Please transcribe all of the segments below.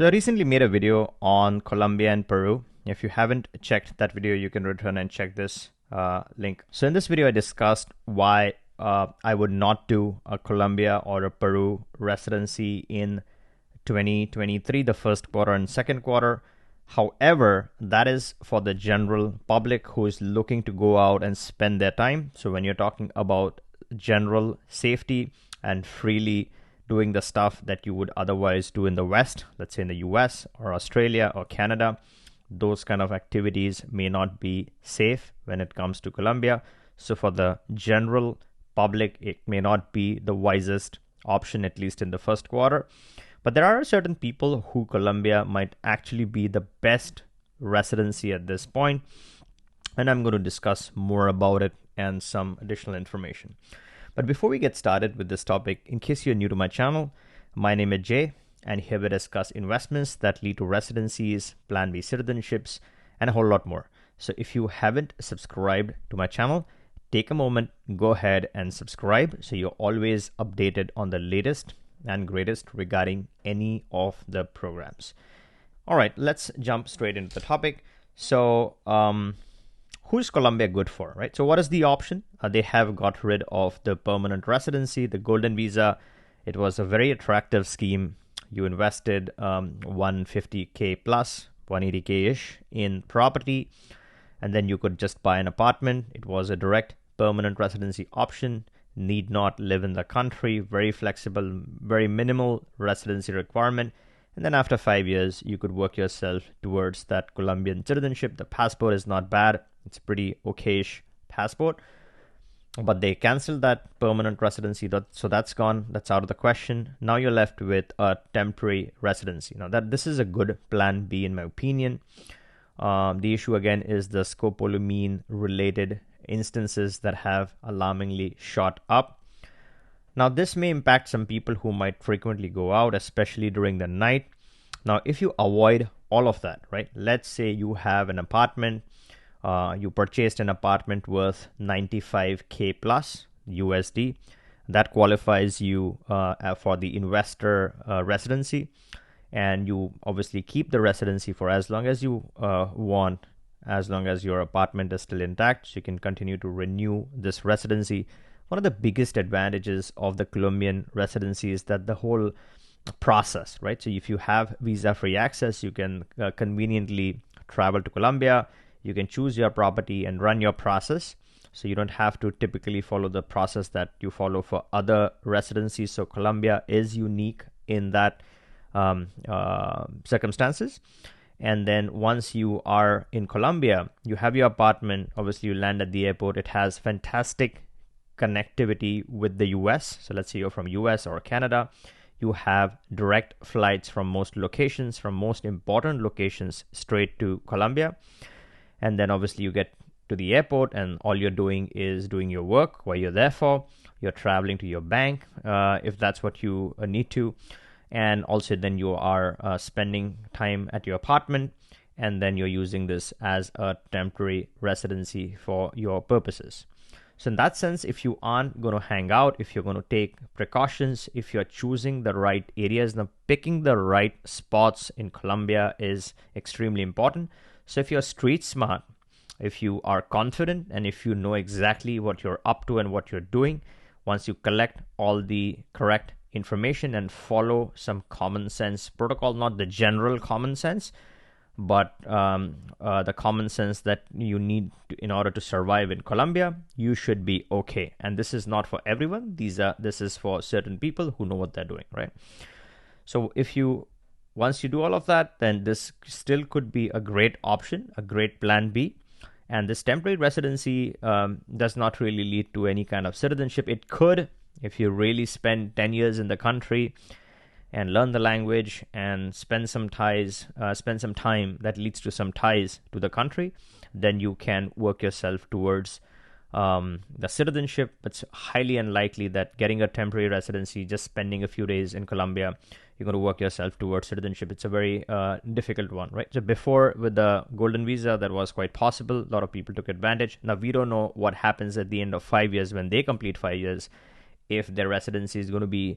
So I recently made a video on Colombia and Peru. If you haven't checked that video, you can return and check this link. So in this video, I discussed why I would not do a Colombia or a Peru residency in 2023, the first quarter and second quarter. However, that is for the general public who is looking to go out and spend their time. So when you're talking about general safety and freely doing the stuff that you would otherwise do in the West, let's say in the US or Australia or Canada, those kind of activities may not be safe when it comes to Colombia. So for the general public, it may not be the wisest option, at least in the first quarter. But there are certain people who Colombia might actually be the best residency at this point. And I'm going to discuss more about it and some additional information. But before we get started with this topic, in case you're new to my channel, my name is Jay, and here we discuss investments that lead to residencies, Plan B citizenships, and a whole lot more. So if you haven't subscribed to my channel, take a moment, go ahead and subscribe so you're always updated on the latest and greatest regarding any of the programs. All right, let's jump straight into the topic. So, who's Colombia good for, right? So what is the option? They have got rid of the permanent residency, the golden visa. It was a very attractive scheme. You invested 150K plus, 180K-ish in property, and then you could just buy an apartment. It was a direct permanent residency option, need not live in the country, very flexible, very minimal residency requirement. And then after 5 years, you could work yourself towards that Colombian citizenship. The passport is not bad. It's a pretty okayish passport. But they canceled that permanent residency, so that's gone. That's out of the question. Now you're left with a temporary residency. Now this is a good plan B in my opinion. The issue again is the scopolamine related instances that have alarmingly shot up. Now, this may impact some people who might frequently go out, especially during the night. Now, if you avoid all of that, right? Let's say you have an apartment, you purchased an apartment worth 95K plus USD. That qualifies you for the investor residency. And you obviously keep the residency for as long as you want, as long as your apartment is still intact. So you can continue to renew this residency. One of the biggest advantages of the Colombian residency is that the whole process, right? So if you have visa-free access, you can conveniently travel to Colombia. You can choose your property and run your process. So you don't have to typically follow the process that you follow for other residencies. So Colombia is unique in that circumstances. And then once you are in Colombia, you have your apartment. Obviously, you land at the airport. It has fantastic connectivity with the US. So let's say you're from US or Canada. You have direct flights from most locations, from most important locations straight to Colombia. And then obviously you get to the airport and all you're doing is doing your work while you're there for. You're traveling to your bank if that's what you need to. And also then you are spending time at your apartment, and then you're using this as a temporary residency for your purposes. So in that sense, if you aren't going to hang out, if you're going to take precautions, if you're choosing the right areas, now picking the right spots in Colombia is extremely important. So if you're street smart, if you are confident, and if you know exactly what you're up to and what you're doing, once you collect all the correct information and follow some common sense protocol, not the general common sense, but the common sense that you need in order to survive in Colombia, you should be okay. And this is not for everyone. This is for certain people who know what they're doing, right? So once you do all of that, then this still could be a great option, a great plan B. And this temporary residency does not really lead to any kind of citizenship. It could, if you really spend 10 years in the country and learn the language and spend some time that leads to some ties to the country, then you can work yourself towards the citizenship. But it's highly unlikely that getting a temporary residency, just spending a few days in Colombia, you're going to work yourself towards citizenship. It's a very difficult one, right? So before, with the golden visa, that was quite possible. A lot of people took advantage. Now, we don't know what happens at the end of 5 years when they complete 5 years. If their residency is going to be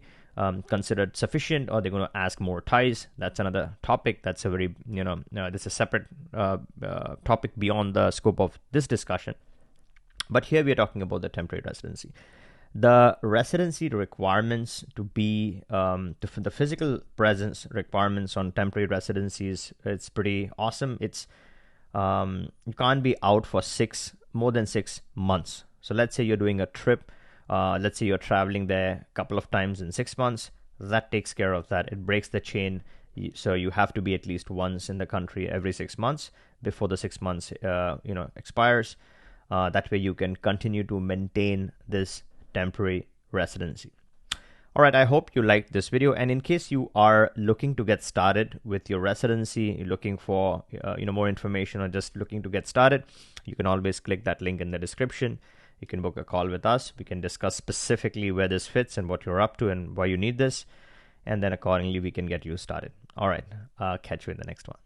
considered sufficient, or they're going to ask more ties. That's another topic. That's a very, this is a separate topic beyond the scope of this discussion. But here we are talking about the temporary residency. The residency requirements to be, the physical presence requirements on temporary residencies, it's pretty awesome. It's, you can't be out for more than 6 months. So let's say you're doing a trip. Let's say you're traveling there a couple of times in 6 months. That takes care of that. It breaks the chain. So you have to be at least once in the country every 6 months before the 6 months, expires. That way you can continue to maintain this temporary residency. All right, I hope you liked this video. And in case you are looking to get started with your residency, you're looking for more information, or just looking to get started, you can always click that link in the description. You can book a call with us. We can discuss specifically where this fits and what you're up to and why you need this. And then accordingly, we can get you started. All right, catch you in the next one.